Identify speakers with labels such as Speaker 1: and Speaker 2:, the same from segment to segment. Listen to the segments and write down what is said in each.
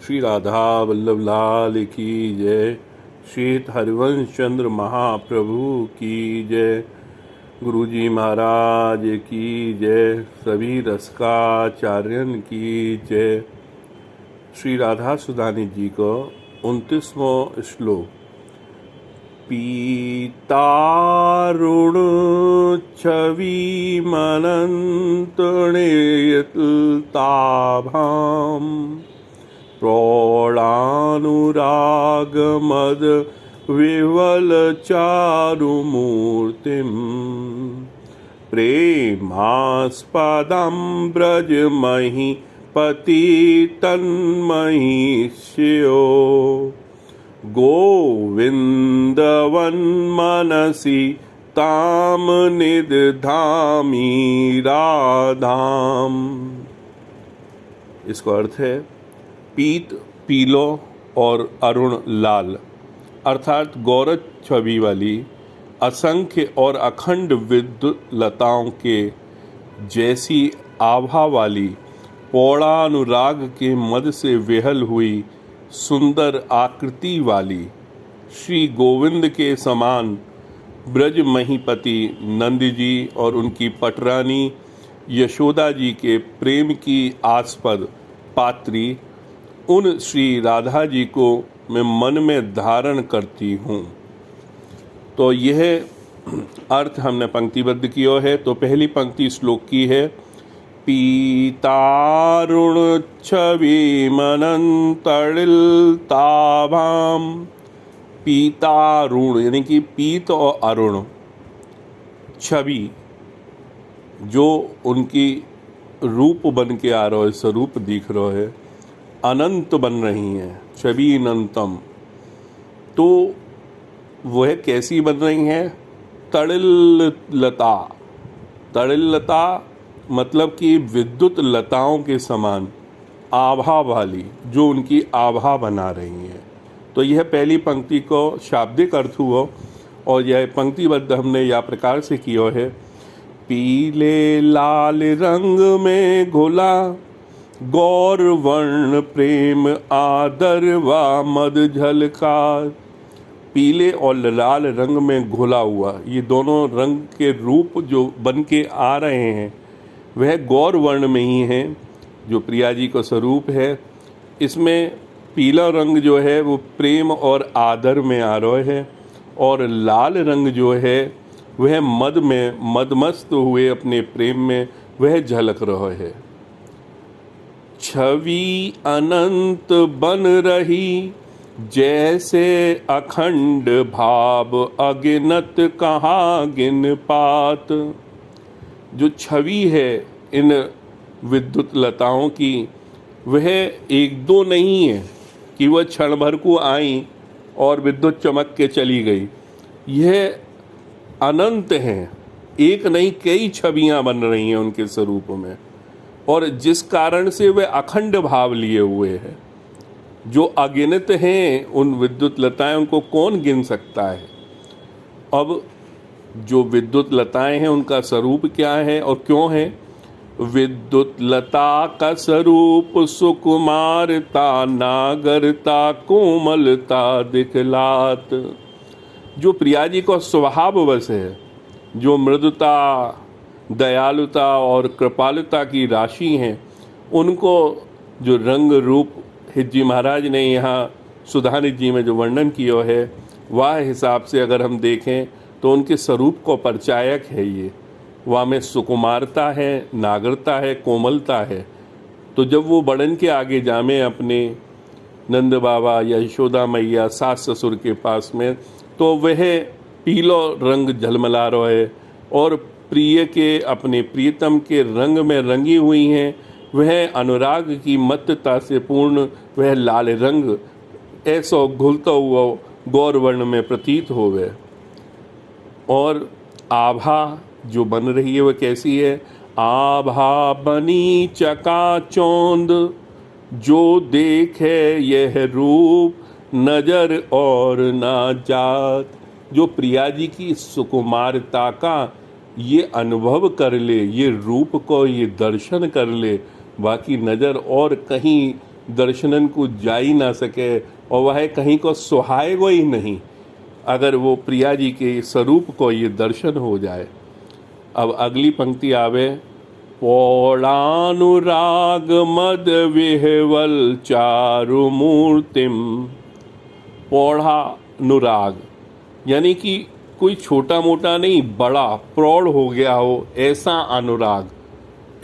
Speaker 1: श्री राधा वल्लभ लाल की जय। श्री हरिवंश चंद्र महाप्रभु की जय। गुरुजी महाराज की जय। सभी रसकाचार्यन की जय। श्री राधा सुधानी जी को 29वां श्लोक। पीतारुण छवि मनंतुणियताभाम प्रौढ़ानुरागमद विवल चारुमूर्तिम प्रेमास्पदं ब्रजमहि पति तन्महीष्यो गोविंदवन्मनसि ताम निदधामि राधाम। इसका अर्थ है पीत पीलो और अरुण लाल, अर्थात गौरज छवि वाली असंख्य और अखंड विद्युत लताओं के जैसी आभा वाली पौड़ानुराग के मद से विहल हुई सुंदर आकृति वाली श्री गोविंद के समान ब्रज महीपति नंद जी और उनकी पटरानी यशोदा जी के प्रेम की आस्पद पात्री उन श्री राधा जी को मैं मन में धारण करती हूँ। तो यह अर्थ हमने पंक्तिबद्ध किया है। तो पहली पंक्ति श्लोक की है, पीतारुण छवि मनंतड़िलताभाम। पीतारुण यानी कि पीत और अरुण, छवि जो उनकी रूप बन के आ रहा है, स्वरूप दिख रहा है, अनंत बन रही हैं, छवि अनंतम। तो वह कैसी बन रही हैं? तड़िल लता। तड़िल लता मतलब कि विद्युत लताओं के समान आभा वाली, जो उनकी आभा बना रही हैं। तो यह पहली पंक्ति को शाब्दिक अर्थ हुआ और यह पंक्तिबद्ध हमने या प्रकार से किया है, पीले लाल रंग में घुला गौर वर्ण प्रेम आदर व मद झलकार। पीले और लाल रंग में घुला हुआ, ये दोनों रंग के रूप जो बन के आ रहे हैं वह गौर वर्ण में ही हैं, जो प्रिया जी का स्वरूप है। इसमें पीला रंग जो है वो प्रेम और आदर में आ रहा है और लाल रंग जो है वह मद में मदमस्त हुए अपने प्रेम में वह झलक रहा है। छवि अनंत बन रही जैसे अखंड भाव अगिनत कहाँ गिन पात। जो छवि है इन विद्युत लताओं की वह एक दो नहीं है कि वह क्षण भर को आई और विद्युत चमक के चली गई। यह अनंत हैं, एक नहीं कई छवियां बन रही हैं उनके स्वरूप में, और जिस कारण से वे अखंड भाव लिए हुए हैं। जो अगिनत हैं उन विद्युत लताएं, उनको कौन गिन सकता है। अब जो विद्युत लताएं हैं उनका स्वरूप क्या है और क्यों है? विद्युत लता का स्वरूप सुकुमारता नागरता कोमलता दिखलात। जो प्रिया जी का स्वभाव वश है, जो मृदुता दयालुता और कृपालुता की राशि हैं, उनको जो रंग रूप हिज्जी महाराज ने यहाँ सुधानिधि जी में जो वर्णन किया है, वह हिसाब से अगर हम देखें तो उनके स्वरूप को परिचायक है। ये वह में सुकुमारता है, नागरता है, कोमलता है। तो जब वो बढ़न के आगे जामे अपने नंद बाबा या यशोदा मैया सास ससुर के पास में, तो वह पीलो रंग झलमला रहा है और प्रिय के अपने प्रियतम के रंग में रंगी हुई हैं। वह अनुराग की मत्तता से पूर्ण वह लाल रंग ऐसा घुलता हुआ गौर वर्ण में प्रतीत हो गए। और आभा जो बन रही है वह कैसी है? आभा बनी चकाचौंध जो देखे यह रूप नजर और ना जात। जो प्रिया जी की सुकुमारता का ये अनुभव कर ले, ये रूप को ये दर्शन कर ले, बाकी नज़र और कहीं दर्शनन को जा ही ना सके और वह कहीं को सुहाएगो ही नहीं अगर वो प्रिया जी के स्वरूप को ये दर्शन हो जाए। अब अगली पंक्ति आवे, पौड़ानुराग मद विह्वल चारु मूर्तिम। पौड़ानुराग यानी कि कोई छोटा मोटा नहीं, बड़ा प्रौढ़ हो गया हो, ऐसा अनुराग,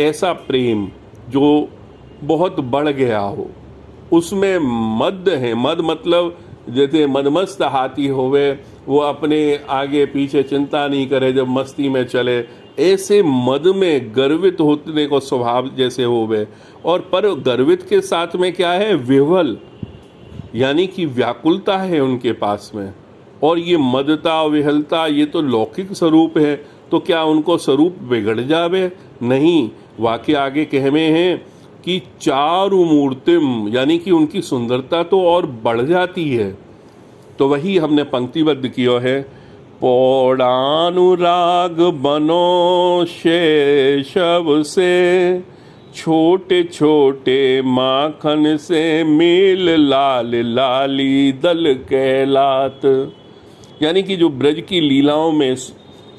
Speaker 1: ऐसा प्रेम जो बहुत बढ़ गया हो, उसमें मद है। मद मतलब जैसे मदमस्त हाथी होवे, वो अपने आगे पीछे चिंता नहीं करे, जब मस्ती में चले, ऐसे मद में गर्वित होने को स्वभाव जैसे होवे। और पर गर्वित के साथ में क्या है, विह्वल यानी कि व्याकुलता है उनके पास में। और ये मदता विहलता ये तो लौकिक स्वरूप है, तो क्या उनको स्वरूप बिगड़ जावे? नहीं, वाक्य आगे कहमे हैं कि चारु मूर्तिम यानी कि उनकी सुंदरता तो और बढ़ जाती है। तो वही हमने पंक्तिबद्ध किया है, पौड़ानुराग बनो शेषव से, छोटे छोटे माखन से मेल लाल लाली दल कहलात। यानी कि जो ब्रज की लीलाओं में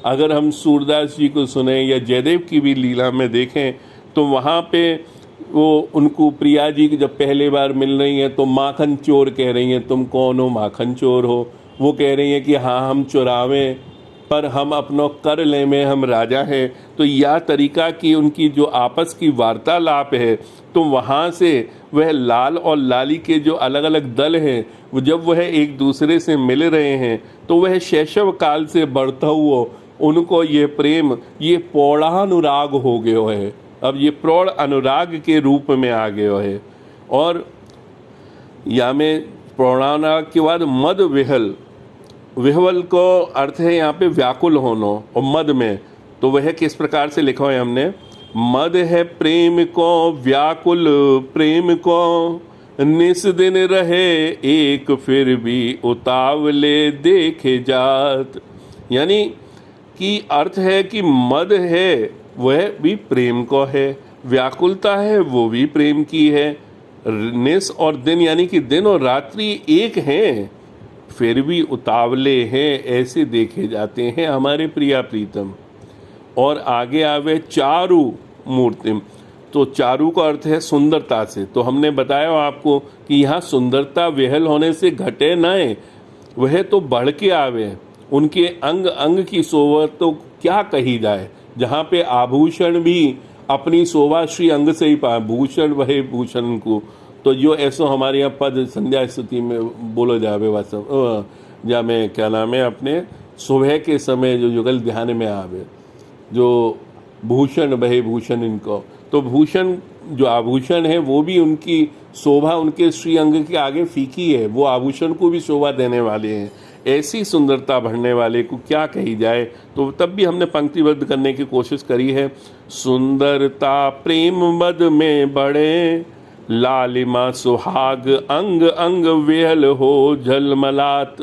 Speaker 1: अगर हम सूरदास जी को सुने या जयदेव की भी लीला में देखें तो वहाँ पे वो उनको प्रिया जी जब पहले बार मिल रही हैं तो माखन चोर कह रही हैं, तुम कौन हो, माखन चोर हो। वो कह रही हैं कि हाँ हम चुरावें पर हम अपनो कर ले में हम राजा हैं। तो यह तरीका की उनकी जो आपस की वार्तालाप है, तो वहाँ से वह लाल और लाली के जो अलग अलग दल हैं, वो जब वह एक दूसरे से मिल रहे हैं तो वह शैशव काल से बढ़ता हुआ उनको ये प्रेम, ये पौड़ानुराग हो गया है। अब ये प्रौढ़ अनुराग के रूप में आ गया है। और या में प्रौढ़ानुराग के बाद मद विहल, विह्वल को अर्थ है यहाँ पे व्याकुल होना, और मद में तो वह किस प्रकार से लिखा है हमने, मद है प्रेम को व्याकुल प्रेम को, निस दिन रहे एक फिर भी उतावले देखे जात। यानी कि अर्थ है कि मद है वह भी प्रेम को है, व्याकुलता है वो भी प्रेम की है, निस और दिन यानी कि दिन और रात्रि एक हैं, फिर भी उतावले हैं, ऐसे देखे जाते हैं हमारे प्रिया प्रीतम। और आगे आवे चारु मूर्तिम, तो चारु का अर्थ है सुंदरता से। तो हमने बताया आपको कि यहाँ सुंदरता विहल होने से घटे नए, वह तो बढ़ के आवे। उनके अंग अंग की शोभा तो क्या कही जाए, जहाँ पे आभूषण भी अपनी शोभा श्री अंग से ही पाए, भूषण वही भूषण को। तो जो ऐसो हमारे यहाँ पद संध्या स्तुति में बोलो जावे वास्तव जा में क्या नाम है, अपने सुबह के समय जो युगल ध्यान में आवे, जो भूषण वही भूषण इनको। तो भूषण जो आभूषण है वो भी उनकी शोभा उनके श्री अंग के आगे फीकी है, वो आभूषण को भी शोभा देने वाले हैं। ऐसी सुंदरता भरने वाले को क्या कही जाए। तो तब भी हमने पंक्तिबद्ध करने की कोशिश करी है, सुंदरता प्रेम मद में बढ़े, लालिमा सुहाग अंग अंग वेहल हो झलमलात।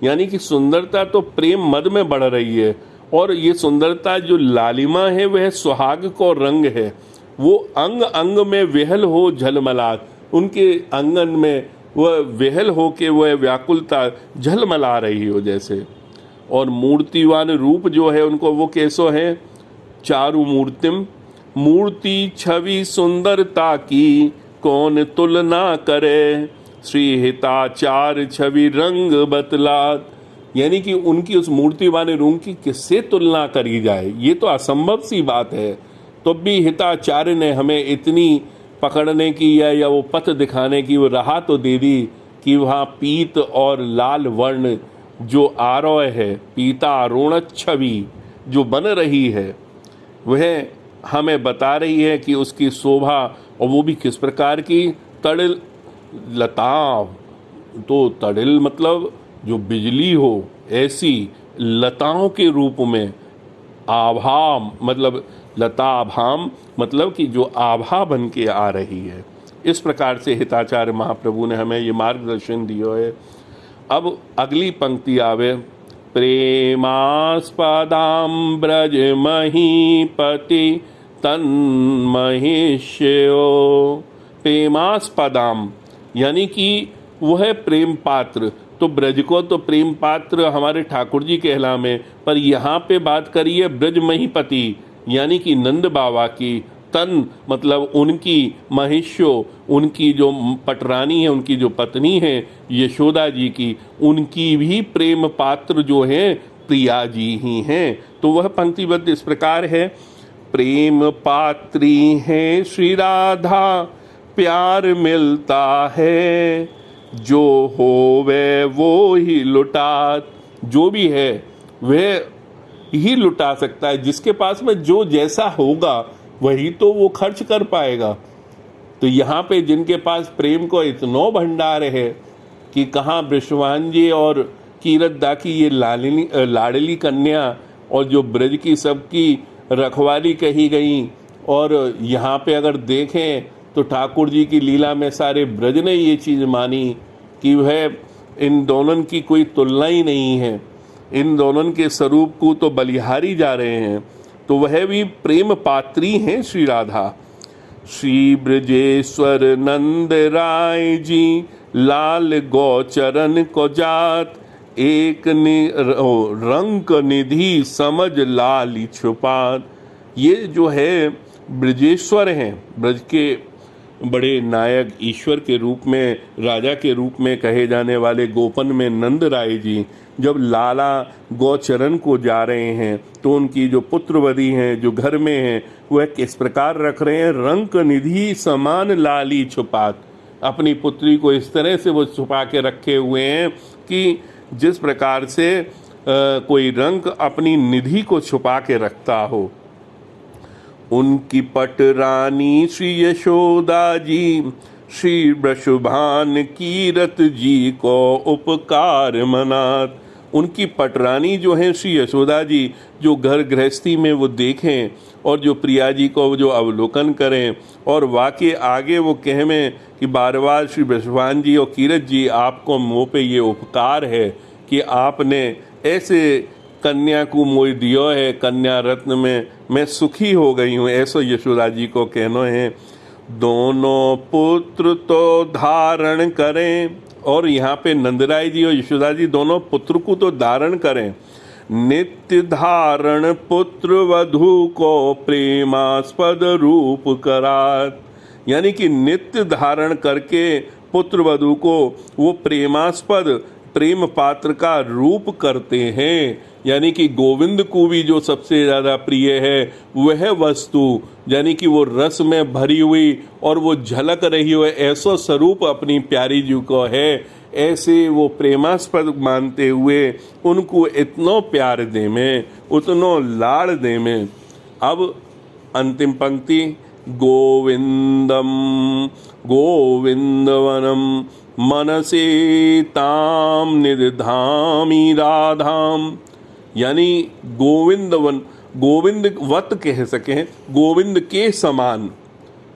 Speaker 1: यानी कि सुंदरता तो प्रेम मद में बढ़ रही है, और ये सुंदरता जो लालिमा है वह सुहाग को रंग है, वो अंग अंग में वेहल हो झलमलात, उनके अंगन में वह वेहल हो के वह व्याकुलता झलमला रही हो जैसे। और मूर्तिवान रूप जो है उनको वो कैसो है, चारु मूर्तिम, मूर्ति छवि सुंदरता की कौन तुलना करे, श्री हिताचार छवि रंग बतलात। यानी कि उनकी उस मूर्तिवान रूप की किससे तुलना करी जाए, ये तो असंभव सी बात है। तो भी हिताचार्य ने हमें इतनी पकड़ने की या वो पथ दिखाने की वो राह तो दे दी कि वहाँ पीत और लाल वर्ण जो आरोह है, पीता आरोण छवि जो बन रही है, वह हमें बता रही है कि उसकी शोभा, और वो भी किस प्रकार की, तड़िल लताओं। तो तड़िल मतलब जो बिजली हो, ऐसी लताओं के रूप में, आभा मतलब लता आभाम मतलब कि जो आभा बन के आ रही है। इस प्रकार से हिताचार्य महाप्रभु ने हमें ये मार्गदर्शन दिया है। अब अगली पंक्ति आवे, प्रेमास्पदाम ब्रज महीपति तन्महिष्यो, प्रेमास्पदाम, यानी कि वह प्रेम पात्र। तो ब्रज को तो प्रेम पात्र हमारे ठाकुर जी कहलामे, पर यहाँ पे बात करिए ब्रज महीपति यानी कि नंद बाबा की। तन मतलब उनकी महिष्यो, उनकी जो पटरानी है, उनकी जो पत्नी है यशोदा जी की, उनकी भी प्रेम पात्र जो है प्रिया जी ही हैं। तो वह पंक्तिबद्ध इस प्रकार है। प्रेम पात्री है श्री राधा, प्यार मिलता है जो होवे वो ही लुटात। जो भी है वह ही लुटा सकता है, जिसके पास में जो जैसा होगा वही तो वो खर्च कर पाएगा। तो यहाँ पे जिनके पास प्रेम को इतना भंडार है कि कहाँ वृषभान जी और कीरतदा की ये लाडली कन्या और जो ब्रज की सबकी रखवाली कही गई, और यहाँ पे अगर देखें तो ठाकुर जी की लीला में सारे ब्रज ने ये चीज़ मानी कि वह इन दोनों की कोई तुलना ही नहीं है, इन दोनों के स्वरूप को तो बलिहारी जा रहे हैं। तो वह भी प्रेम पात्री हैं श्री राधा। श्री ब्रजेश्वर नंद राय जी, लाल गौचरण को जात, एक रंक निधि समझ लाली छुपात। ये जो है ब्रजेश्वर हैं, ब्रज के बड़े नायक ईश्वर के रूप में, राजा के रूप में कहे जाने वाले गोपन में नंद राय जी जब लाला गौचरण को जा रहे हैं तो उनकी जो पुत्रवधी हैं, जो घर में हैं, वह किस प्रकार रख रहे हैं, रंक निधि समान लाली छुपात। अपनी पुत्री को इस तरह से वो छुपा के रखे हुए हैं कि जिस प्रकार से कोई रंक अपनी निधि को छुपा के रखता हो। उनकी पटरानी श्री यशोदा जी, श्री वृषभान कीरत जी को उपकार मनात। उनकी पटरानी जो है श्री यशोदा जी, जो घर गृहस्थी में वो देखें और जो प्रिया जी को जो अवलोकन करें, और वाकई आगे वो कह में कि बार बार श्री वृषभान जी और कीरत जी आपको मुँह पे ये उपकार है कि आपने ऐसे कन्या को मोह दियो है, कन्या रत्न में मैं सुखी हो गई हूँ, ऐसो यशोदा जी को कहनो है। दोनों पुत्र तो धारण करें, और यहाँ पे नंदराय जी और यशोदा जी दोनों पुत्र को तो धारण करें। नित्य धारण पुत्र वधू को प्रेमास्पद रूप करात, यानी कि नित्य धारण करके पुत्र वधू को वो प्रेमास्पद प्रेम पात्र का रूप करते हैं। यानी कि गोविंद को भी जो सबसे ज़्यादा प्रिय है वह वस्तु, यानी कि वो रस में भरी हुई और वो झलक रही हो, ऐसा स्वरूप अपनी प्यारी जी को है, ऐसे वो प्रेमास्पद मानते हुए उनको इतना प्यार दे में, उतनो लाड़ दे में। अब अंतिम पंक्ति, गोविंदम गोविंदवनम मनसे ताम निधामी राधाम, यानी गोविंदवन, गोविंदवत कह सके, गोविंद के समान,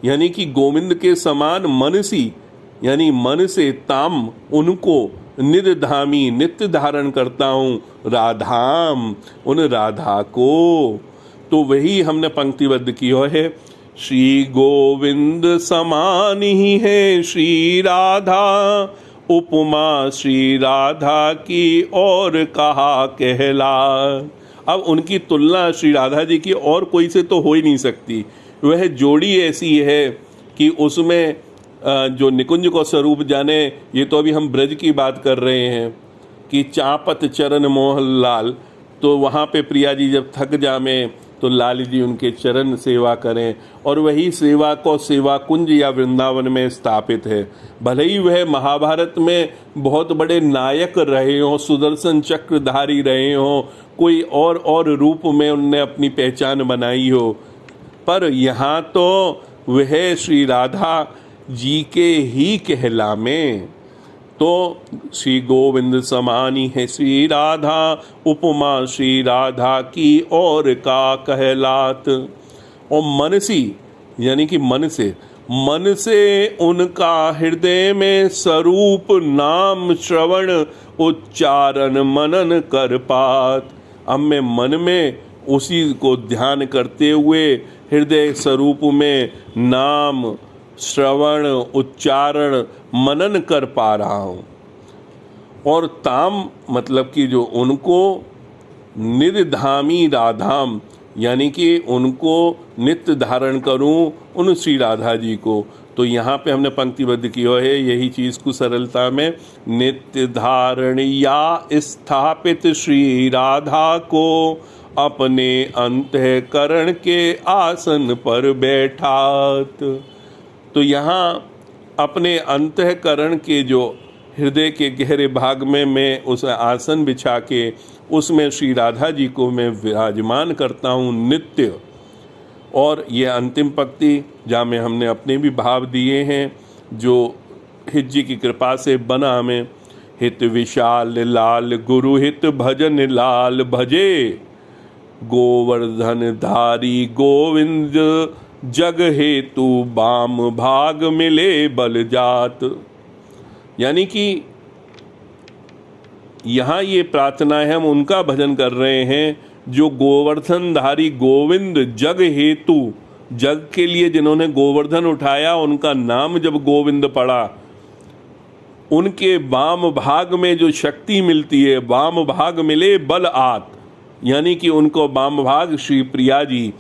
Speaker 1: यानी कि गोविंद के समान मनसी, यानी मन से ताम उनको, निधामी नित्य धारण करता हूँ, राधाम उन राधा को। तो वही हमने पंक्तिबद्ध किया है। श्री गोविंद समान ही है श्री राधा, उपमा श्री राधा की और कहा कहला। अब उनकी तुलना श्री राधा जी की और कोई से तो हो ही नहीं सकती। वह जोड़ी ऐसी है कि उसमें जो निकुंज को स्वरूप जाने, ये तो अभी हम ब्रज की बात कर रहे हैं कि चापत चरण मोहन लाल, तो वहाँ पे प्रिया जी जब थक जामे तो लाल जी उनके चरण सेवा करें, और वही सेवा को सेवा कुंज या वृंदावन में स्थापित है। भले ही वह महाभारत में बहुत बड़े नायक रहे हों, सुदर्शन चक्रधारी रहे हों, कोई और रूप में उनने अपनी पहचान बनाई हो, पर यहाँ तो वह श्री राधा जी के ही कहलामे। तो श्री गोविंद समानी है श्री राधा, उपमा श्री राधा की और का कहलात। और मनसी यानी कि मन से उनका हृदय में स्वरूप नाम श्रवण उच्चारण मनन कर पात। अब मैं मन में उसी को ध्यान करते हुए हृदय स्वरूप में नाम श्रवण उच्चारण मनन कर पा रहा हूँ। और ताम मतलब कि जो उनको निर्धामी राधाम, यानी कि उनको नित्य धारण करूं उन श्री राधा जी को। तो यहाँ पे हमने पंक्तिबद्ध किया है यही चीज़ को सरलता में, नित्य धारण या स्थापित श्री राधा को अपने अंतःकरण के आसन पर बैठात। तो यहाँ अपने अंतःकरण के जो हृदय के गहरे भाग में मैं उस आसन बिछा के उसमें श्री राधा जी को मैं विराजमान करता हूँ नित्य। और ये अंतिम पंक्ति जहाँ में हमने अपने भी भाव दिए हैं, जो हित जी की कृपा से बना हमें, हित विशाल लाल गुरु हित भजन लाल भजे, गोवर्धन धारी गोविंद जग हेतु बाम भाग मिले बल जात। यानी कि यहाँ ये प्रार्थना है, हम उनका भजन कर रहे हैं जो गोवर्धन धारी गोविंद जग हेतु, जग के लिए जिन्होंने गोवर्धन उठाया उनका नाम जब गोविंद पड़ा, उनके वाम भाग में जो शक्ति मिलती है, वाम भाग मिले बल आत, यानी कि उनको वाम भाग श्री प्रिया जी,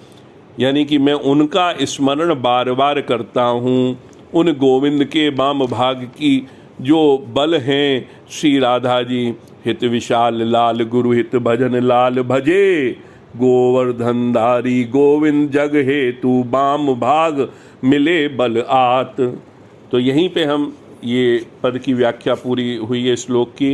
Speaker 1: यानी कि मैं उनका स्मरण बार बार करता हूँ। उन गोविंद के वाम भाग की जो बल हैं श्री राधा जी, हित विशाल लाल गुरु हित भजन लाल भजे, गोवर्धन धारी गोविंद जग हेतु बाम भाग मिले बल आत। तो यहीं पे हम ये पद की व्याख्या पूरी हुई है श्लोक की,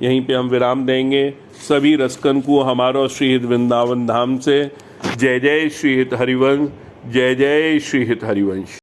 Speaker 1: यहीं पे हम विराम देंगे। सभी रसकन को हमारा श्री हित वृंदावन धाम से जय जय श्री हित हरिवंश, जय जय श्री हित हरिवंश।